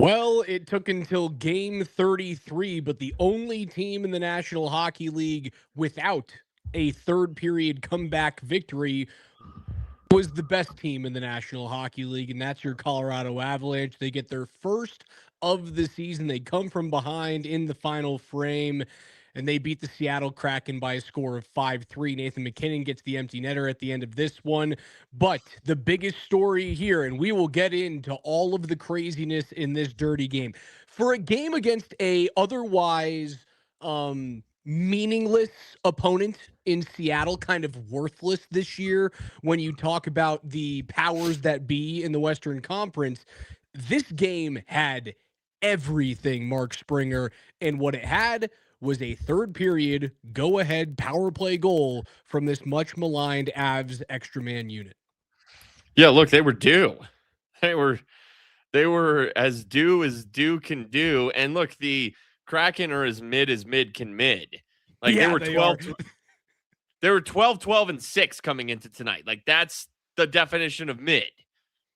Well, it took until game 33, but the only team in the National Hockey League without a third period comeback victory was the best team in the National Hockey League, and that's your Colorado Avalanche. They get their first of the season. They come from behind in the final frame, and they beat the Seattle Kraken by a score of 5-3. Nathan MacKinnon gets the empty netter at the end of this one. But the biggest story here, and we will get into all of the craziness in this dirty game. For a game against a otherwise meaningless opponent in Seattle, kind of worthless this year when you talk about the powers that be in the Western Conference, this game had everything, Mark Springer, and what it had was a third period go-ahead power play goal from this much maligned Avs extra man unit. Yeah, look, they were due. They were as due can do. And look, the Kraken are as mid can mid. Like Yeah, they were 12 they were 12-12-6 coming into tonight. Like that's the definition of mid.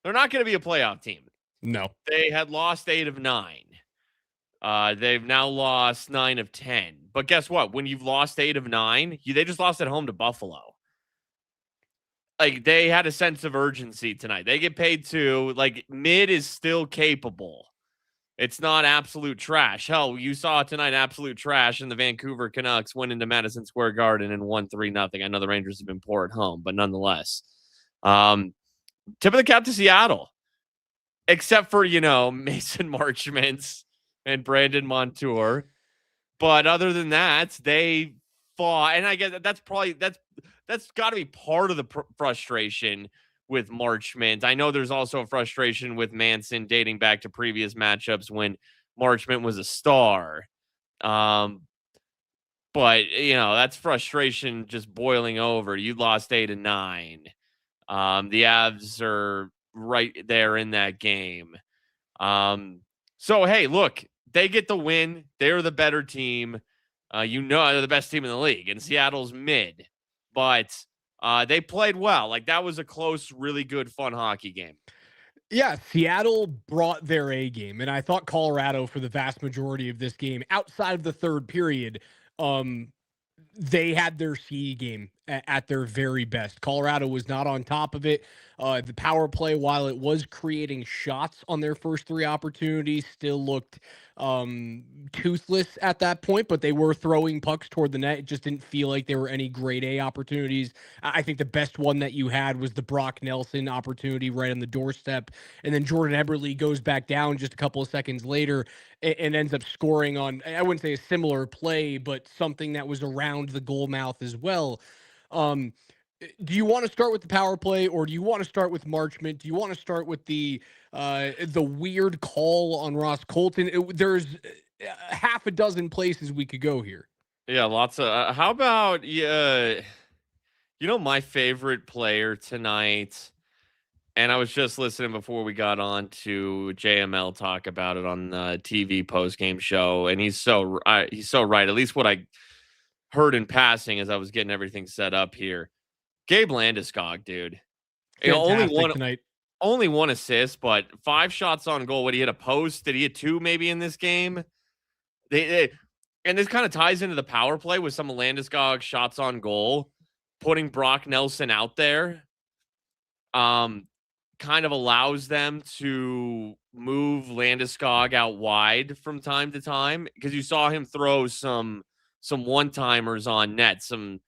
They're not going to be a playoff team. No. They had lost 8 of 9. They've now lost 9 of 10. But guess what? When you've lost 8 of 9, they just lost at home to Buffalo. Like, they had a sense of urgency tonight. They get paid too. Like, mid is still capable. It's not absolute trash. Hell, you saw tonight absolute trash, and the Vancouver Canucks went into Madison Square Garden and won 3-0. I know the Rangers have been poor at home, but nonetheless. Tip of the cap to Seattle. Except for, Mason Marchment and Brandon Montour. But other than that, they fought. And I guess that's got to be part of the frustration with Marchment. I know there's also a frustration with Manson dating back to previous matchups when Marchment was a star. But, that's frustration just boiling over. You lost 8 of 9. The Avs are right there in that game. So, hey, look, they get the win. They're the better team. They're the best team in the league, and Seattle's mid. But they played well. Like, that was a close, really good, fun hockey game. Yeah, Seattle brought their A game, and I thought Colorado, for the vast majority of this game, outside of the third period, they had their C game at their very best. Colorado was not on top of it. The power play, while it was creating shots on their first 3 opportunities, still looked toothless at that point, but they were throwing pucks toward the net. It just didn't feel like there were any grade A opportunities. I think the best one that you had was the Brock Nelson opportunity right on the doorstep. And then Jordan Eberle goes back down just a couple of seconds later and ends up scoring on, I wouldn't say a similar play, but something that was around the goal mouth as well. Do you want to start with the power play, or do you want to start with Marchment? Do you want to start with the weird call on Ross Colton? There's half a dozen places we could go here. Yeah, lots of. How about my favorite player tonight? And I was just listening before we got on to JML talk about it on the TV post-game show, and he's so right. At least what I heard in passing as I was getting everything set up here. Gabe Landeskog, dude. Only one assist, but 5 shots on goal. What, he hit a post? Did he hit 2 maybe in this game? And this kind of ties into the power play with some of Landeskog's shots on goal, putting Brock Nelson out there. Kind of allows them to move Landeskog out wide from time to time, because you saw him throw some one-timers on net, some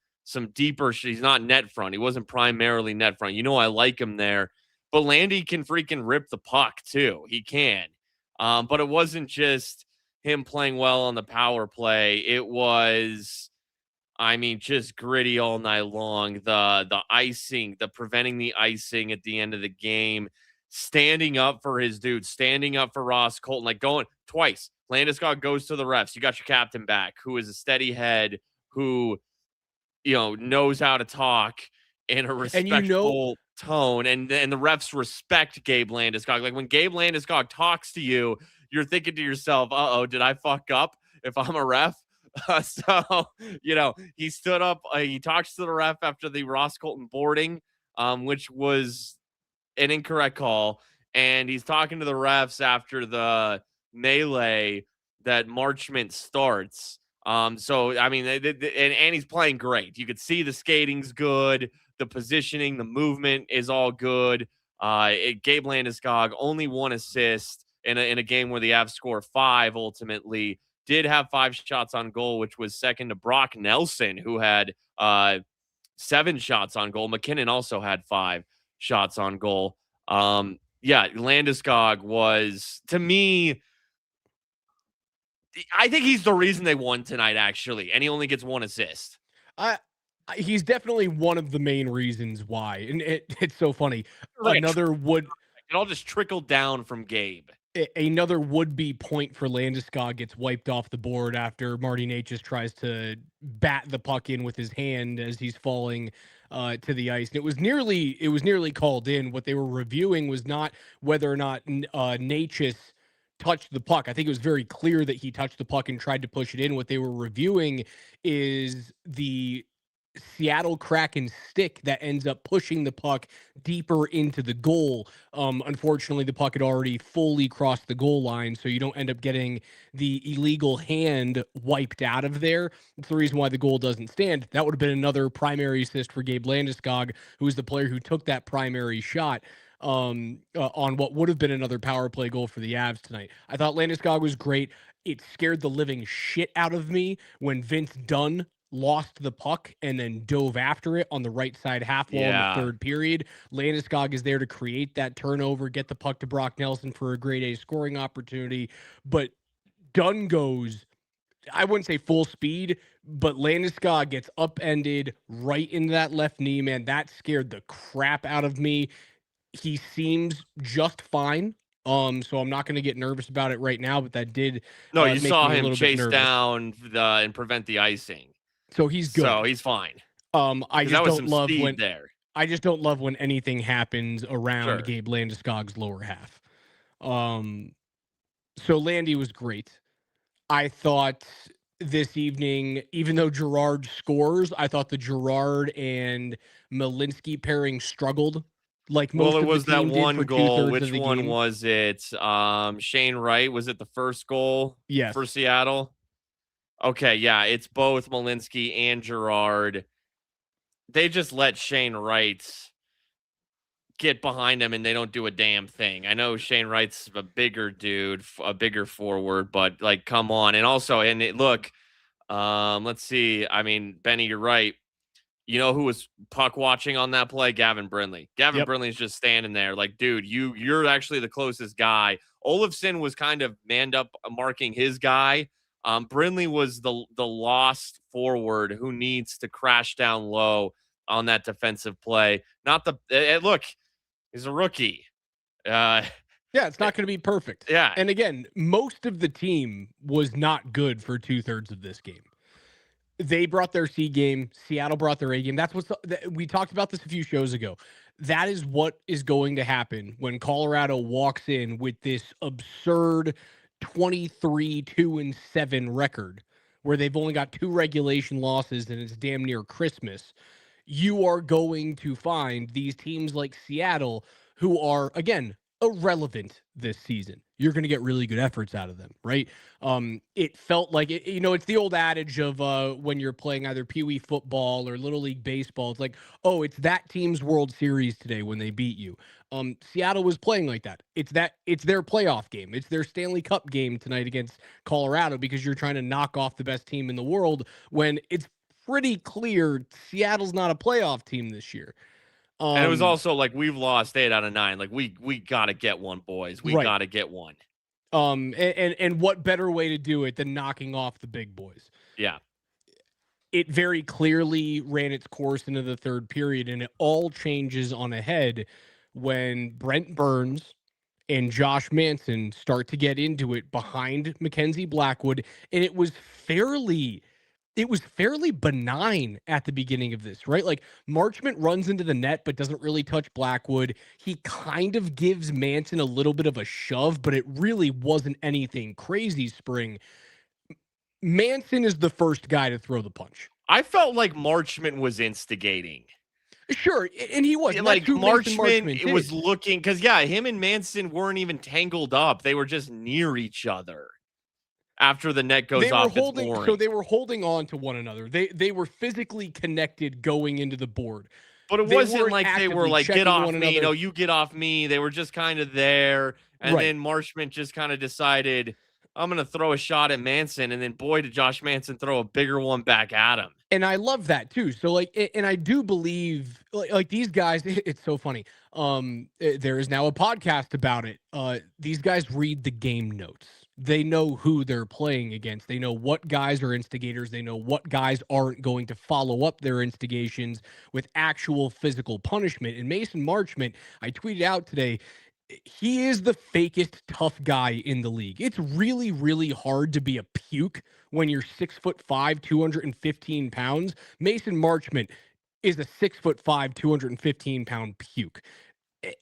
deeper. He's not net front. He wasn't primarily net front. I like him there. But Landy can freaking rip the puck too. He can. But it wasn't just him playing well on the power play. It was, just gritty all night long. The icing, the preventing the icing at the end of the game, standing up for his dude, standing up for Ross Colton, like going twice. Landeskog goes to the refs. You got your captain back, who is a steady head, who knows how to talk in a respectful tone, and the refs respect Gabe Landeskog. Like, when Gabe Landeskog talks to you, you're thinking to yourself, uh-oh, did I fuck up if I'm a ref? So, he stood up, he talks to the ref after the Ross Colton boarding, which was an incorrect call, and he's talking to the refs after the melee that Marchment starts. So I mean, and he's playing great. You could see the skating's good, the positioning, the movement is all good. Gabe Landeskog only 1 assist in a game where the Avs score 5 ultimately. Did have 5 shots on goal, which was second to Brock Nelson, who had 7 shots on goal. MacKinnon also had 5 shots on goal. Yeah, Landeskog was, to me, I think he's the reason they won tonight, actually, and he only gets 1 assist. He's definitely one of the main reasons why, and it's so funny. Like It all just trickled down from Gabe. Another would-be point for Landeskog gets wiped off the board after Marty Necas tries to bat the puck in with his hand as he's falling to the ice. And it was nearly called in. What they were reviewing was not whether or not Necas touched the puck. I think it was very clear that he touched the puck and tried to push it in. What they were reviewing is the Seattle Kraken stick that ends up pushing the puck deeper into the goal. Unfortunately, the puck had already fully crossed the goal line, so you don't end up getting the illegal hand wiped out of there. It's the reason why the goal doesn't stand. That would have been another primary assist for Gabe Landeskog, who was the player who took that primary shot on what would have been another power play goal for the Avs tonight. I thought Landeskog was great. It scared the living shit out of me when Vince Dunn lost the puck and then dove after it on the right side half wall in the third period. Landeskog is there to create that turnover, get the puck to Brock Nelson for a grade A scoring opportunity. But Dunn goes, I wouldn't say full speed, but Landeskog gets upended right into that left knee, man. That scared the crap out of me. He seems just fine. So I'm not going to get nervous about it right now, but that did. No, you saw him chase down and prevent the icing. So he's good. So he's fine. I just don't love when there. I just don't love when anything happens around Gabe Landeskog's lower half. So Landy was great. I thought this evening, even though Girard scores, I thought the Girard and Malinsky pairing struggled. Like most it was of the team that one did for goal. Which one game. was it? Shane Wright, was it the first goal? Yes. For Seattle? Okay, yeah, it's both Malinsky and Girard. They just let Shane Wright get behind him and they don't do a damn thing. I know Shane Wright's a bigger dude, a bigger forward, but like, come on. And also, look, let's see. I mean, Benny, you're right. You know who was puck watching on that play? Gavin Brindley. Gavin Brindley's just standing there like, dude, you're actually the closest guy. Olofsson was kind of manned up marking his guy. Brindley was the lost forward who needs to crash down low on that defensive play. Not the look, he's a rookie. Yeah, it's not going to be perfect. Yeah. And again, most of the team was not good for 2/3 of this game. They brought their C game. Seattle brought their A game. That's we talked about this a few shows ago. That is what is going to happen when Colorado walks in with this absurd 23-2-7 record where they've only got 2 regulation losses and it's damn near Christmas. You are going to find these teams like Seattle who are, again, irrelevant this season. You're going to get really good efforts out of them, right? It felt like, it's the old adage of when you're playing either Pee Wee football or Little League baseball, it's like, oh, it's that team's World Series today when they beat you. Seattle was playing like that. It's their playoff game. It's their Stanley Cup game tonight against Colorado because you're trying to knock off the best team in the world when it's pretty clear Seattle's not a playoff team this year. And it was also like, we've lost 8 out of 9. Like, we got to get one, boys. We got to get one. And what better way to do it than knocking off the big boys? Yeah. It very clearly ran its course into the third period, and it all changes on a head when Brent Burns and Josh Manson start to get into it behind Mackenzie Blackwood, and it was fairly benign at the beginning of this, right? Like, Marchment runs into the net but doesn't really touch Blackwood. He kind of gives Manson a little bit of a shove, but it really wasn't anything crazy, Spring. Manson is the first guy to throw the punch. I felt like Marchment was instigating. Sure, and he was. And Like Marchment, it did. was looking because him and Manson weren't even tangled up. They were just near each other. After the net goes off, it's boring. So they were holding on to one another. They were physically connected going into the board. But it wasn't like they were like, get off me, you get off me. They were just kind of there. And then Marchment just kind of decided, I'm going to throw a shot at Manson. And then boy, did Josh Manson throw a bigger one back at him. And I love that too. So and I do believe like these guys, it's so funny. There is now a podcast about it. These guys read the game notes. They know who they're playing against. They know what guys are instigators. They know what guys aren't going to follow up their instigations with actual physical punishment. And Mason Marchment, I tweeted out today, he is the fakest tough guy in the league. It's really, really hard to be a puke when you're 6'5", 215 pounds. Mason Marchment is a 6'5", 215 pound puke.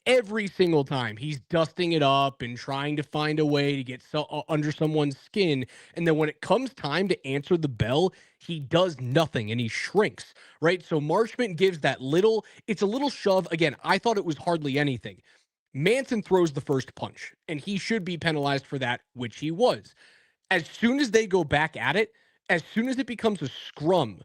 Every single time he's dusting it up and trying to find a way to get under someone's skin. And then when it comes time to answer the bell, he does nothing and he shrinks, right? So Marchment gives it's a little shove. Again, I thought it was hardly anything. Manson throws the first punch and he should be penalized for that, which he was. As soon as they go back at it, as soon as it becomes a scrum,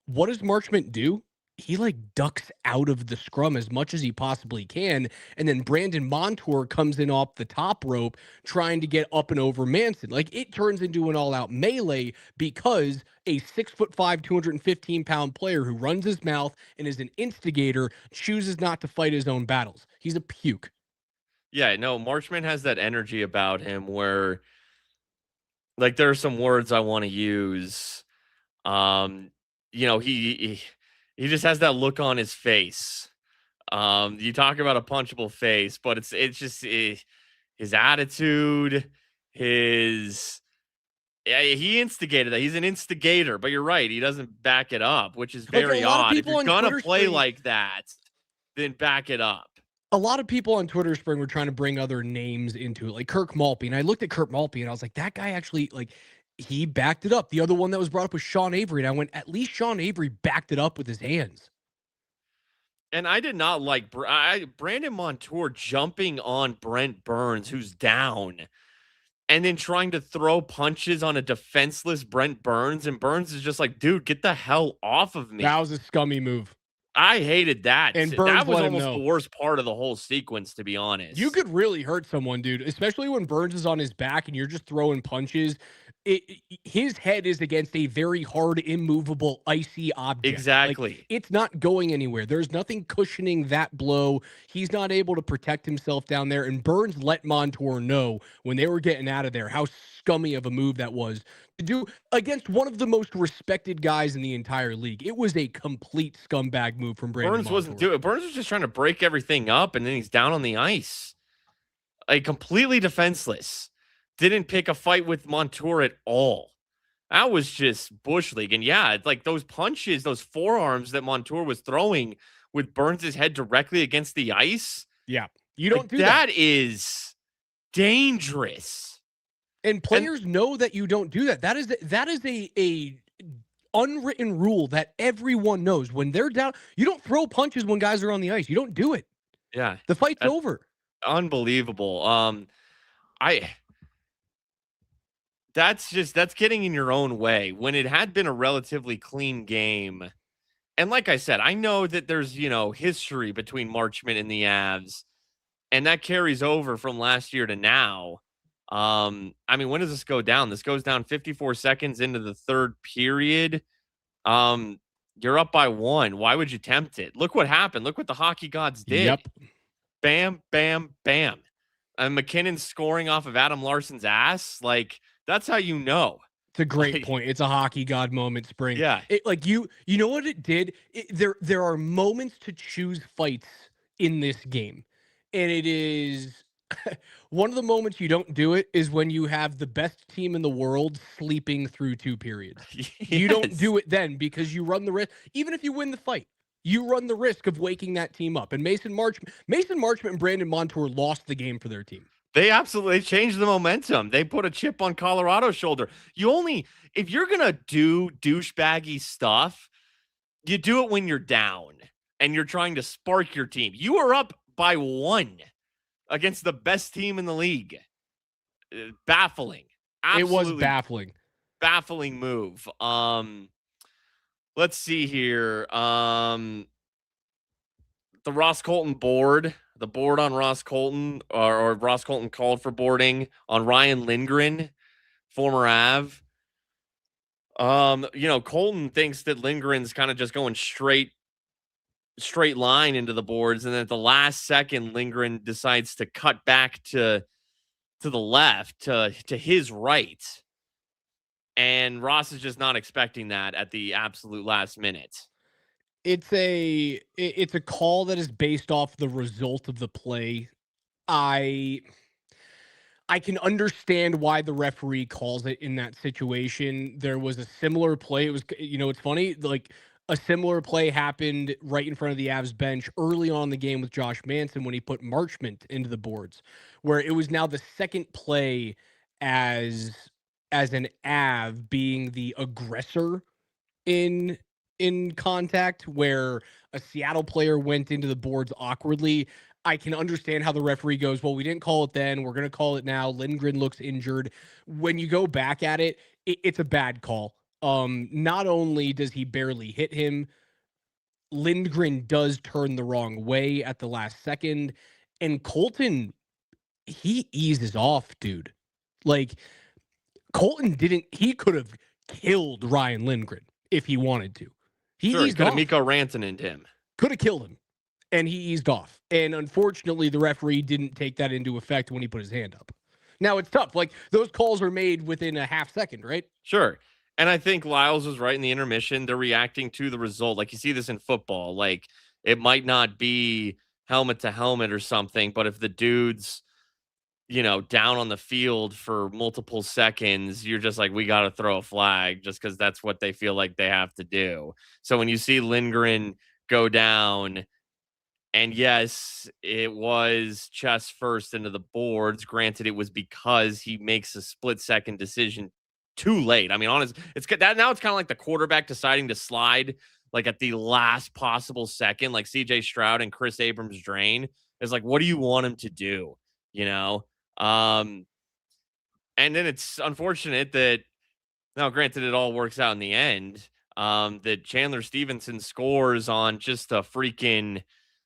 what does Marchment do? He ducks out of the scrum as much as he possibly can. And then Brandon Montour comes in off the top rope trying to get up and over Manson. It turns into an all out melee because a 6'5", 215 pound player who runs his mouth and is an instigator chooses not to fight his own battles. He's a puke. Yeah, no, Marchment has that energy about him where there are some words I want to use. He just has that look on his face. You talk about a punchable face, but it's just his attitude, he instigated that. He's an instigator, but you're right. He doesn't back it up, which is very odd. If you're going to play like that, then back it up. A lot of people on Twitter Spring were trying to bring other names into it, like Kirk Maltby. And I looked at Kirk Maltby and I was like, that guy actually, he backed it up. The other one that was brought up was Sean Avery. And I went, at least Sean Avery backed it up with his hands. And I did not like Brandon Montour jumping on Brent Burns, who's down, and then trying to throw punches on a defenseless Brent Burns. And Burns is just like, dude, get the hell off of me. That was a scummy move. I hated that. And Burns that was almost the worst part of the whole sequence, to be honest. You could really hurt someone, dude, especially when Burns is on his back and you're just throwing punches. His head is against a very hard, immovable, icy object. Exactly. It's not going anywhere. There's nothing cushioning that blow. He's not able to protect himself down there. And Burns let Montour know when they were getting out of there how scummy of a move that was to do against one of the most respected guys in the entire league. It was a complete scumbag move from Brandon Burns Montour. Wasn't doing it. Burns was just trying to break everything up, and then he's down on the ice. Completely defenseless. Didn't pick a fight with Montour at all. That was just Bush League. And yeah, those punches, those forearms that Montour was throwing with Burns' head directly against the ice. Yeah. You don't do that. That is dangerous. And players know that you don't do that. That is a unwritten rule that everyone knows. When they're down, you don't throw punches when guys are on the ice. You don't do it. Yeah. The fight's over. Unbelievable. That's getting in your own way when it had been a relatively clean game. And like I said, I know that there's, history between Marchment and the Avs, and that carries over from last year to now. When does this go down? This goes down 54 seconds into the third period. You're up by 1. Why would you tempt it? Look what happened. Look what the hockey gods did. Yep. Bam, bam, bam. And MacKinnon scoring off of Adam Larson's ass. That's how you know. It's a great point. It's a hockey god moment, Spring. Yeah. You know what it did? There are moments to choose fights in this game. And it is one of the moments you don't do it is when you have the best team in the world sleeping through 2 periods. Yes. You don't do it then because you run the risk. Even if you win the fight, you run the risk of waking that team up. And Mason Marchment and Brandon Montour lost the game for their team. They absolutely changed the momentum. They put a chip on Colorado's shoulder. If you're going to do douchebaggy stuff, you do it when you're down. and you're trying to spark your team. You are up by 1 against the best team in the league. Baffling. It was Absolutely baffling move. Let's see here. The Ross Colton board, the board on Ross Colton, or Ross Colton called for boarding on Ryan Lindgren, former Av. Colton thinks that Lindgren's kind of just going straight line into the boards, and then at the last second, Lindgren decides to cut back to the left, to his right. And Ross is just not expecting that at the absolute last minute. It's a call that is based off the result of the play. I can understand why the referee calls it in that situation. There was a similar play. It was, it's funny, like a similar play happened right in front of the Avs bench early on in the game with Josh Manson when he put Marchment into the boards, where it was now the second play as an Av being the aggressor in contact, where a Seattle player went into the boards awkwardly. I can understand how the referee goes, well, we didn't call it then, we're going to call it now. Lindgren looks injured. When you go back at it, it's a bad call. Not only does he barely hit him, Lindgren does turn the wrong way at the last second, and Colton, he eases off, dude. Like, Colton he could have killed Ryan Lindgren if he wanted to. He could have Mikko Rantanen him. Could have killed him, and he eased off. And unfortunately, the referee didn't take that into effect when he put his hand up. Now, it's tough. Like, those calls are made within a half second, right? Sure. And I think Lyles was right in the intermission. They're reacting to the result. Like, you see this in football. Like, it might not be helmet to helmet or something, but if the dude's, down on the field for multiple seconds, you're just like, we got to throw a flag just because that's what they feel like they have to do. So when you see Lindgren go down, and yes, it was chest first into the boards. Granted, it was because he makes a split-second decision too late. I mean, honest, it's that now it's kind of like the quarterback deciding to slide like at the last possible second, like CJ Stroud and Chris Abrams drain. Is like, what do you want him to do? And then it's unfortunate that now, granted, it all works out in the end. That Chandler Stevenson scores on just a freaking,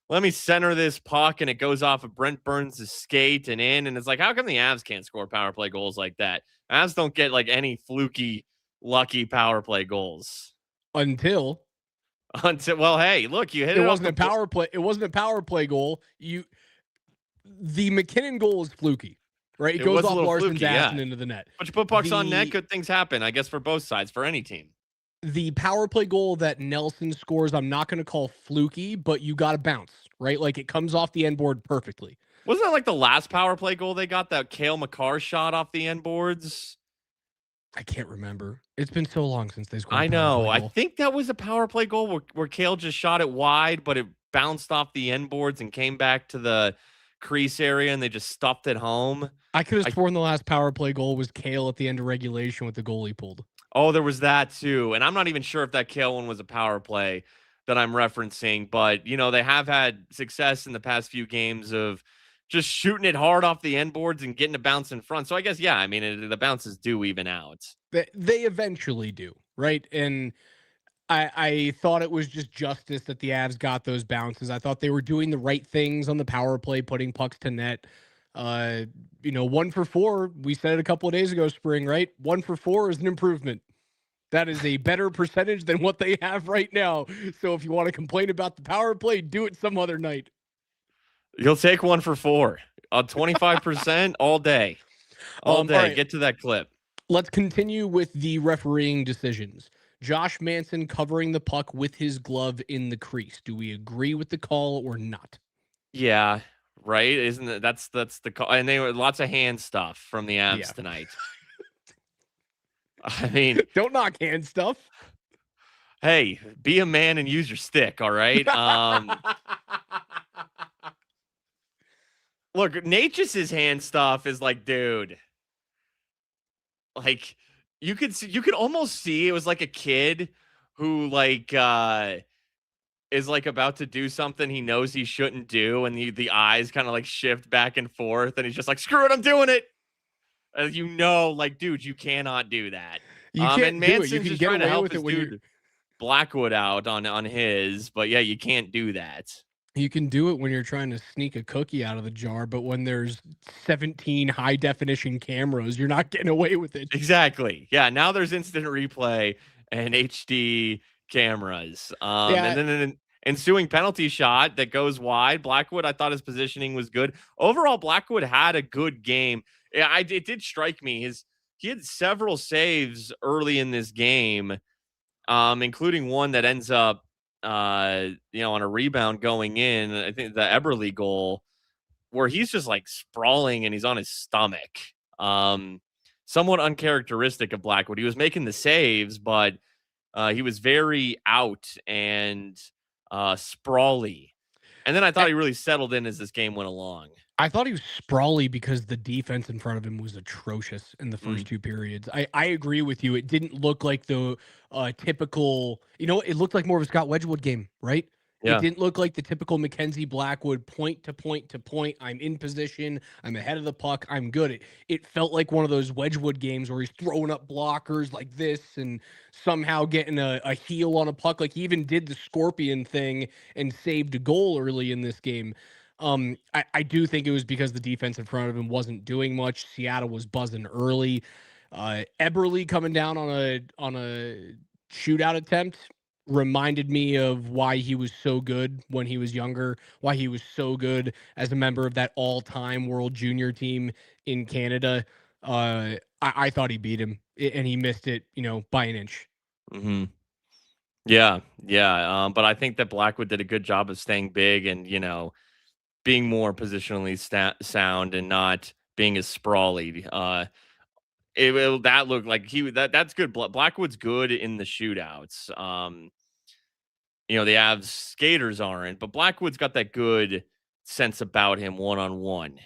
let me center this puck, and it goes off of Brent Burns' skate and in. And it's like, how come the Avs can't score power play goals like that? Avs don't get like any fluky, lucky power play goals until well, hey, look, you hit it. It wasn't a power play. It wasn't a power play goal. The MacKinnon goal is fluky, right? It goes off Larson's ass and into the net. But you put pucks on net, good things happen, I guess, for both sides, for any team. The power play goal that Nelson scores, I'm not going to call fluky, but you got to bounce, right? Like, it comes off the end board perfectly. Wasn't that like the last power play goal they got, that Cale Makar shot off the end boards? I can't remember. It's been so long since they scored. I know. I think that was a power play goal where Cale just shot it wide, but it bounced off the end boards and came back to the crease area, and they just stuffed it home. I could have sworn the last power play goal was Cale at the end of regulation with the goalie pulled. Oh, there was that too. And I'm not even sure if that Cale one was a power play that I'm referencing, but they have had success in the past few games of just shooting it hard off the end boards and getting a bounce in front. So I guess, yeah, I mean, the bounces do even out. They eventually do, right? And I thought it was just justice that the Avs got those bounces. I thought they were doing the right things on the power play, putting pucks to net. 1 for 4. We said it a couple of days ago, Spring, right? 1 for 4 is an improvement. That is a better percentage than what they have right now. So if you want to complain about the power play, do it some other night. You'll take 1 for 4 on 25% all day. All day. Right. Get to that clip. Let's continue with the refereeing decisions. Josh Manson covering the puck with his glove in the crease. Do we agree with the call or not? Yeah, right. Isn't it? That's the call. And they were lots of hand stuff from the Avs tonight. I mean, don't knock hand stuff. Hey, be a man and use your stick. All right. Look, Natchez' hand stuff is like, dude. Like, you could almost see it was like a kid who like is like about to do something he knows he shouldn't do, and the eyes kind of like shift back and forth, and he's just like, "Screw it, I'm doing it." As you know, like, dude, you cannot do that. You And can't do it. You Manson's can just get trying to away help with it his when you're dude Blackwood out on his, but yeah, you can't do that. you can do it when you're trying to sneak a cookie out of the jar, but when there's 17 high definition cameras, you're not getting away with it. Exactly. Yeah. Now there's instant replay and HD cameras. And Yeah, then an ensuing penalty shot that goes wide. Blackwood, I thought his positioning was good. Overall, Blackwood had a good game. Yeah, it did strike me. He had several saves early in this game, including one that ends up, on a rebound going in. I think the Eberle goal where he's just like sprawling and he's on his stomach. Um, Somewhat uncharacteristic of Blackwood. He was making the saves, but he was very out and sprawly. And then I thought he really settled in as this game went along. I thought he was sprawly because the defense in front of him was atrocious in the first Mm, two periods. I agree with you. It didn't look like the typical, it looked like more of a Scott Wedgwood game, right? It yeah. didn't look like the typical Mackenzie Blackwood point to point to point. I'm in position. I'm ahead of the puck. I'm good. It felt like one of those Wedgwood games where he's throwing up blockers like this and somehow getting a heel on a puck. Like he even did the scorpion thing and saved a goal early in this game. I do think it was because the defense in front of him wasn't doing much. Seattle was buzzing early. Eberle coming down on a shootout attempt reminded me of why he was so good when he was younger, why he was so good as a member of that all-time World Junior team in Canada. I thought he beat him, and he missed it, by an inch. Hmm. Yeah. Yeah. But I think that Blackwood did a good job of staying big and, being more positionally sound and not being as sprawly. That looked like that's good. Blackwood's good in the shootouts. The Avs skaters aren't, but Blackwood's got that good sense about him one on one.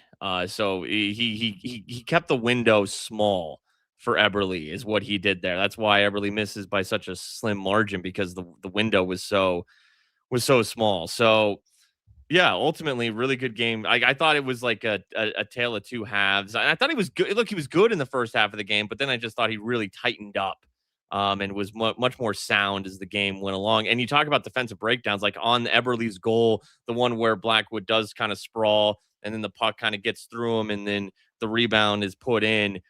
So he kept the window small for Eberle is what he did there. That's why Eberle misses by such a slim margin because the window was so small. So yeah, ultimately, really good game. I thought it was like a tale of two halves. I thought he was good. Look, he was good in the first half of the game, but then I just thought he really tightened up and was much more sound as the game went along. And you talk about defensive breakdowns, like on Eberle's goal, the one where Blackwood does kind of sprawl and then the puck kind of gets through him and then the rebound is put in.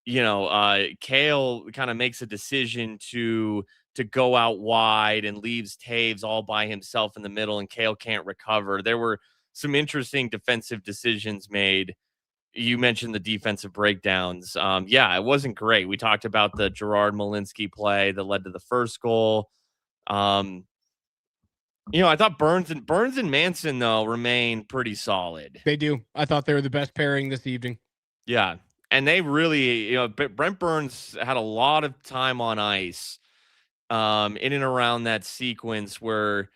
Kale kind of makes a decision to go out wide and leaves Taves all by himself in the middle, and Kale can't recover. There were some interesting defensive decisions made. You mentioned the defensive breakdowns. Yeah, it wasn't great. We talked about the Gerard Malinsky play that led to the first goal. I thought Burns and Manson though remain pretty solid. They do. I thought they were the best pairing this evening. Yeah. And they really, Brent Burns had a lot of time on ice in and around that sequence where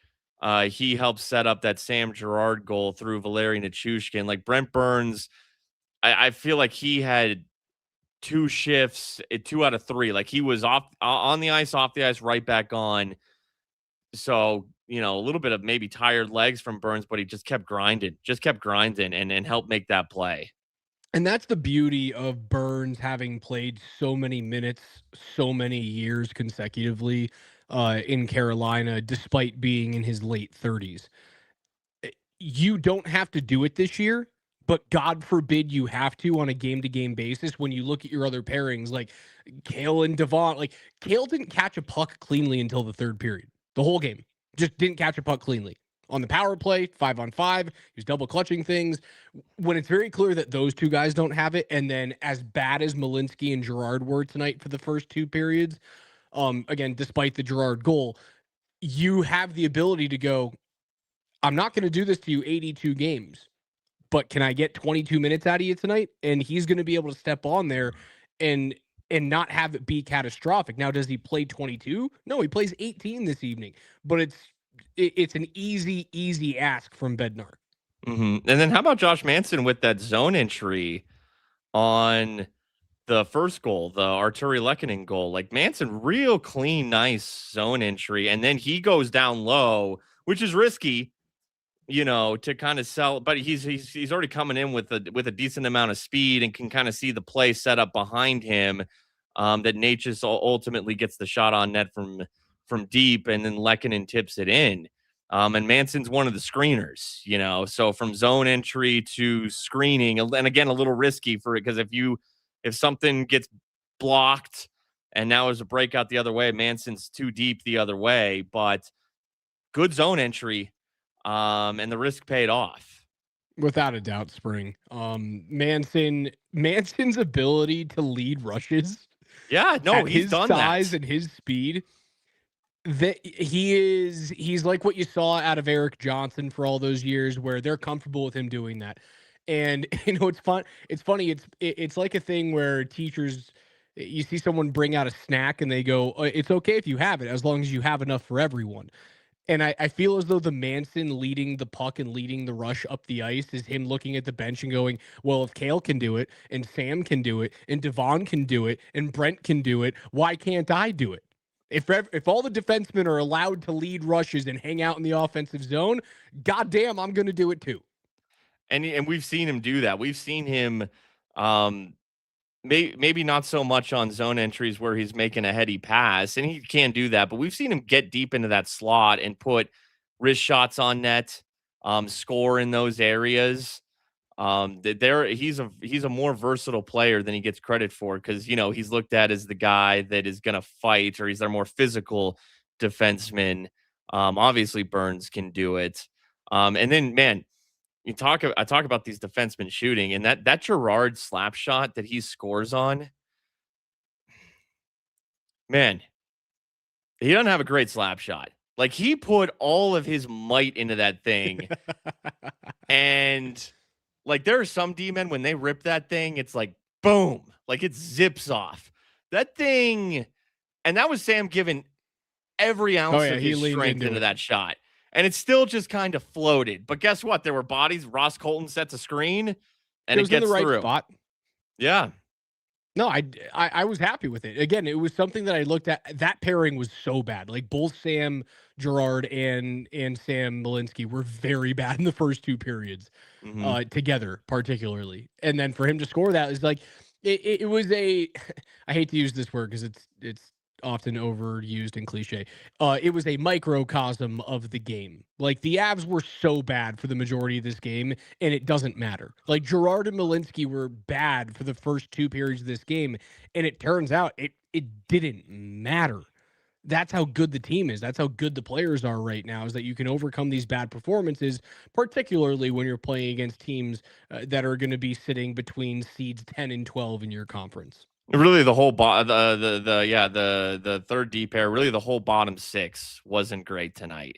he helped set up that Sam Girard goal through Valeri Nichushkin. Like Brent Burns, I feel like he had two shifts, 2 out of 3. Like he was on the ice, off the ice, right back on. So, a little bit of maybe tired legs from Burns, but he just kept grinding and helped make that play. And that's the beauty of Burns having played so many minutes, so many years consecutively in Carolina, despite being in his late 30s. You don't have to do it this year, but God forbid you have to on a game-to-game basis when you look at your other pairings like Kale and Devon. Like, Kale didn't catch a puck cleanly until the third period. The whole game. Just didn't catch a puck cleanly. On the power play, 5-on-5, he was double clutching things. When it's very clear that those two guys don't have it, and then as bad as Malinsky and Girard were tonight for the first two periods, again, despite the Girard goal, you have the ability to go, I'm not going to do this to you 82 games, but can I get 22 minutes out of you tonight? And he's going to be able to step on there and not have it be catastrophic. Now, does he play 22? No, he plays 18 this evening, but it's an easy ask from Bednar. And then how about Josh Manson with that zone entry on the first goal, the Arturi Lehkonen goal? Like Manson, real clean, nice zone entry. And then he goes down low, which is risky, to kind of sell. But he's already coming in with a decent amount of speed and can kind of see the play set up behind him. That Natchez ultimately gets the shot on net from deep, and then MacKinnon tips it in. And Manson's one of the screeners, so from zone entry to screening, and again, a little risky for it, because if something gets blocked and now there's a breakout the other way, Manson's too deep the other way, but good zone entry, and the risk paid off. Without a doubt, Spring. Manson's ability to lead rushes. Yeah, no, he's his done size that. and his speed. He's like what you saw out of Eric Johnson for all those years, where they're comfortable with him doing that. And it's fun. It's funny. It's like a thing where teachers, you see someone bring out a snack and they go, "It's okay if you have it, as long as you have enough for everyone." And I feel as though the Manson leading the puck and leading the rush up the ice is him looking at the bench and going, well, if Kale can do it and Sam can do it and Devon can do it and Brent can do it, why can't I do it? If all the defensemen are allowed to lead rushes and hang out in the offensive zone, goddamn, I'm going to do it too. And we've seen him do that. We've seen him, maybe not so much on zone entries where he's making a heady pass, and he can do that, but we've seen him get deep into that slot and put wrist shots on net, score in those areas. He's a more versatile player than he gets credit for, because he's looked at as the guy that is going to fight, or he's their more physical defenseman. Obviously Burns can do it. And then, man, I talk about these defensemen shooting, and that Gerard slap shot that he scores on, man, he doesn't have a great slap shot. Like, he put all of his might into that thing. And like, there are some D-men, when they rip that thing, it's like boom, like it zips off. That thing, and that was Sam giving every ounce of his strength into that shot. And it still just kind of floated. But guess what? There were bodies. Ross Colton sets a screen, and it gets in the right through. Spot. Yeah. No, I was happy with it. Again, it was something that I looked at. That pairing was so bad. Like, both Sam Gerard and Sam Malinsky were very bad in the first two periods, together, particularly. And then for him to score that is like, it was a. I hate to use this word because it's often overused and cliche. It was a microcosm of the game. Like, the Avs were so bad for the majority of this game, and it doesn't matter. Like, Gerard and Malinsky were bad for the first two periods of this game, and it turns out it didn't matter. That's how good the team is. That's how good the players are right now, is that you can overcome these bad performances, particularly when you're playing against teams that are going to be sitting between seeds 10 and 12 in your conference. Really, the whole the third D pair, really the whole bottom six wasn't great tonight.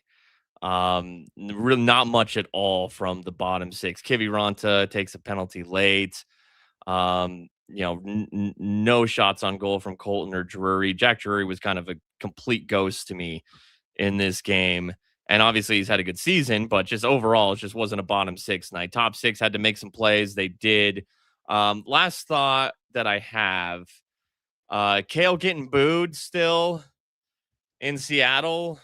Really not much at all from the bottom six. Kiviranta takes a penalty late. No shots on goal from Colton or Drury. Jack Drury was kind of a complete ghost to me in this game. And obviously he's had a good season, but just overall, it just wasn't a bottom six night. Top six had to make some plays. They did. Last thought that I have, Kale getting booed still in Seattle.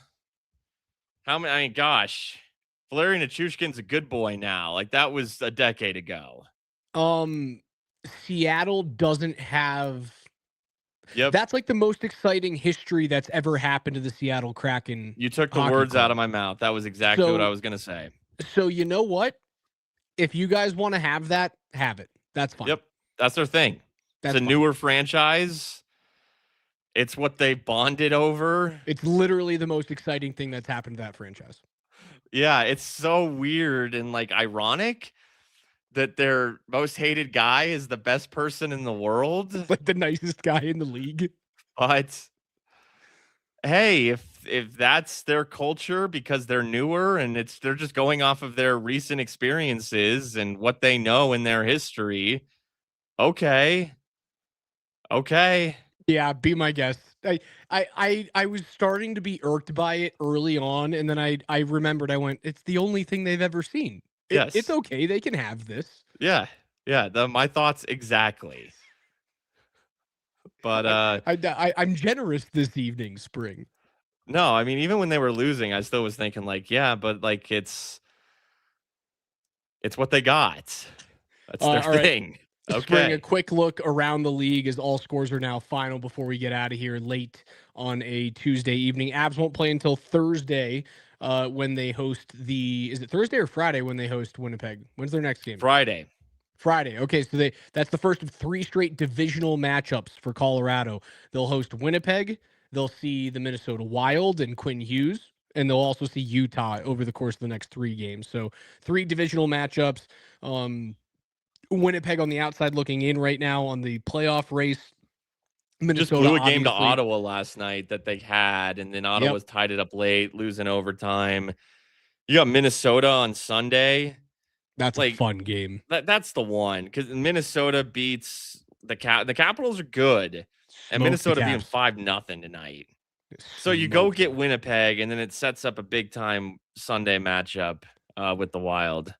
Gosh, Valeri Nichushkin's a good boy now. Like, that was a decade ago. Seattle doesn't have. Yep. That's like the most exciting history that's ever happened to the Seattle Kraken. You took the words out of my mouth. That was exactly what I was going to say. So, you know what? If you guys want to have that, have it. That's fine. Yep. That's their thing. It's a newer franchise. It's what they bonded over. It's literally the most exciting thing that's happened to that franchise. Yeah, it's so weird and like ironic that their most hated guy is the best person in the world. Like the nicest guy in the league. But hey, if that's their culture because they're newer and they're just going off of their recent experiences and what they know in their history, okay. Yeah, be my guest. I was starting to be irked by it early on, and then I remembered, I went, it's the only thing they've ever seen. Yes. It's okay. They can have this. Yeah. My thoughts exactly. But I'm generous this evening, Spring. No, I mean, even when they were losing, I still was thinking like, yeah, but like it's what they got. That's their All right. thing. Spring, a Okay. quick look around the league as all scores are now final before we get out of here late on a Tuesday evening. Avs won't play until Thursday when they host is it Thursday or Friday when they host Winnipeg? When's their next game? Friday. Friday. Okay, so that's the first of 3 straight divisional matchups for Colorado. They'll host Winnipeg, they'll see the Minnesota Wild and Quinn Hughes, and they'll also see Utah over the course of the next 3 games. So 3 divisional matchups. Winnipeg on the outside looking in right now on the playoff race. Just Minnesota, blew a game to obviously. Ottawa last night that they had, and then Ottawa's Yep, tied it up late, losing overtime. You got Minnesota on Sunday. that's a Like fun game. that's the one because Minnesota beats the Capitals are good, and Smoke the Minnesota beat them Caps. 5-0 tonight. So you go get Winnipeg, and then it sets up a big time Sunday matchup with the Wild.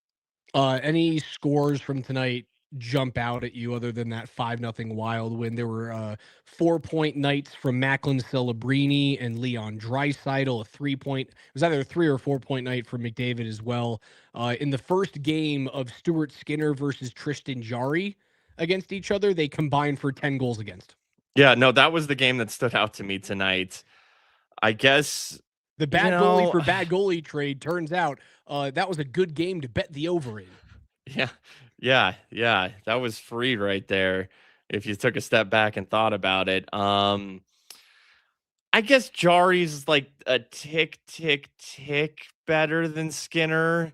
Any scores from tonight jump out at you other than that 5-0 Wild win? There were 4-point nights from Macklin Celebrini and Leon Draisaitl. A 3-point, it was either a 3 or 4-point night for McDavid as well. In the first game of Stuart Skinner versus Tristan Jarry against each other, they combined for 10 goals against. Yeah, no, that was the game that stood out to me tonight. I guess the bad goalie for bad goalie trade turns out that was a good game to bet the over in. Yeah. That was free right there. If you took a step back and thought about it. I guess Jari's like a tick better than Skinner,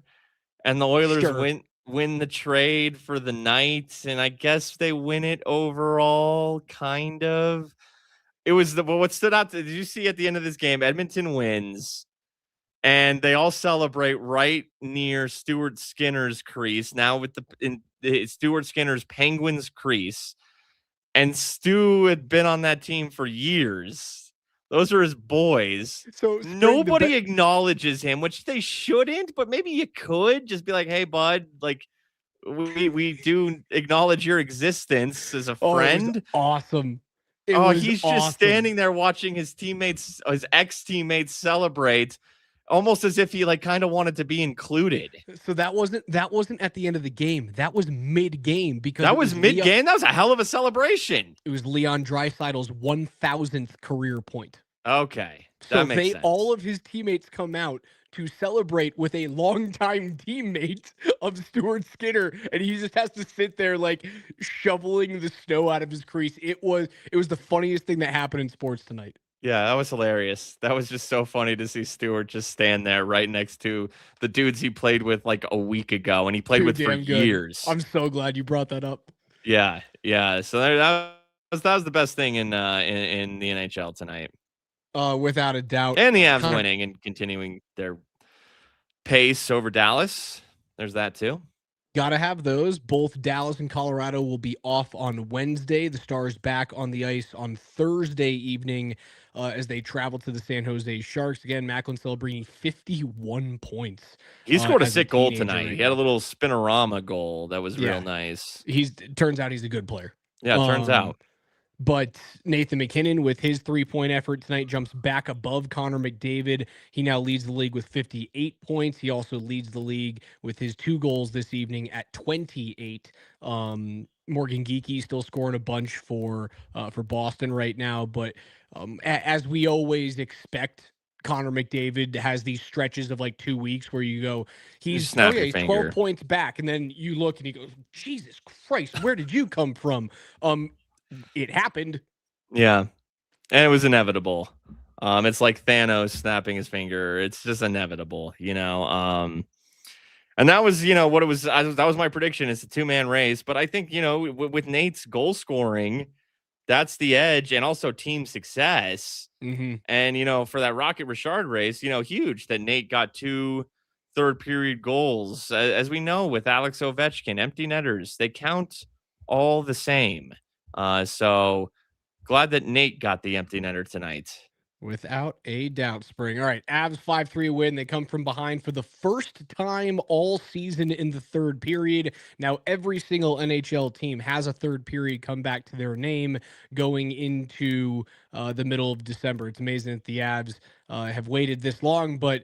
and the Oilers win the trade for the night, and I guess they win it overall, kind of. It was what stood out. Did you see at the end of this game? Edmonton wins, and they all celebrate right near Stuart Skinner's crease. Now with the Stuart Skinner's Penguins crease, and Stu had been on that team for years. Those are his boys. So nobody acknowledges him, which they shouldn't. But maybe you could just be like, "Hey, bud, like we do acknowledge your existence as a friend." It was awesome. He's just standing there watching his ex-teammates celebrate, almost as if he like kind of wanted to be included. So that wasn't at the end of the game. That was mid-game because that was mid-game. That was a hell of a celebration. It was Leon Draisaitl's 1,000th career point. Okay, so all of his teammates come out to celebrate with a longtime teammate of Stuart Skinner, and he just has to sit there like shoveling the snow out of his crease. It was the funniest thing that happened in sports tonight. Yeah, that was hilarious. That was just so funny to see Stuart just stand there right next to the dudes he played with like a week ago, and he played with for years. I'm so glad you brought that up. Yeah. So that was the best thing in the NHL tonight. Without a doubt. And the Avs winning and continuing their pace over Dallas. There's that too. Gotta have those. Both Dallas and Colorado will be off on Wednesday. The Stars back on the ice on Thursday evening as they travel to the San Jose Sharks. Again, Macklin Celebrini, 51 points. He scored a sick goal tonight. He had a little spinorama goal that was real nice. Turns out he's a good player. Yeah, turns out. But Nathan MacKinnon, with his 3-point effort tonight, jumps back above Connor McDavid. He now leads the league with 58 points. He also leads the league with his 2 goals this evening at 28. Morgan Geekie still scoring a bunch for Boston right now. But as we always expect, Connor McDavid has these stretches of like 2 weeks where you go, he's 12 points back. And then you look and he goes, Jesus Christ, where did you come from? It happened. Yeah. And it was inevitable. It's like Thanos snapping his finger. It's just inevitable, you know. And that was, what it was. That was my prediction. It's a 2-man race. But I think, with Nate's goal scoring, that's the edge, and also team success. Mm-hmm. And, for that Rocket Richard race, huge that Nate got 2 third-period goals. As we know with Alex Ovechkin, empty netters, they count all the same. So glad that Nate got the empty netter tonight. Without a doubt, Spring. All right, Avs 5-3 win. They come from behind for the first time all season in the third period. Now, every single NHL team has a third period come back to their name going into the middle of December. It's amazing that the Avs have waited this long, but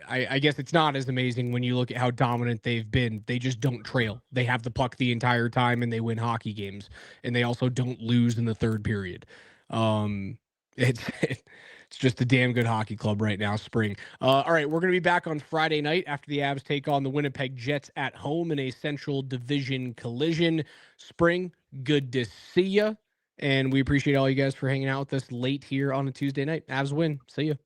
I guess it's not as amazing when you look at how dominant they've been. They just don't trail. They have the puck the entire time, and they win hockey games, and they also don't lose in the third period. It's it's just a damn good hockey club right now, Spring. All right, we're going to be back on Friday night after the Avs take on the Winnipeg Jets at home in a Central Division collision. Spring, good to see you. And we appreciate all you guys for hanging out with us late here on a Tuesday night. Avs win. See you.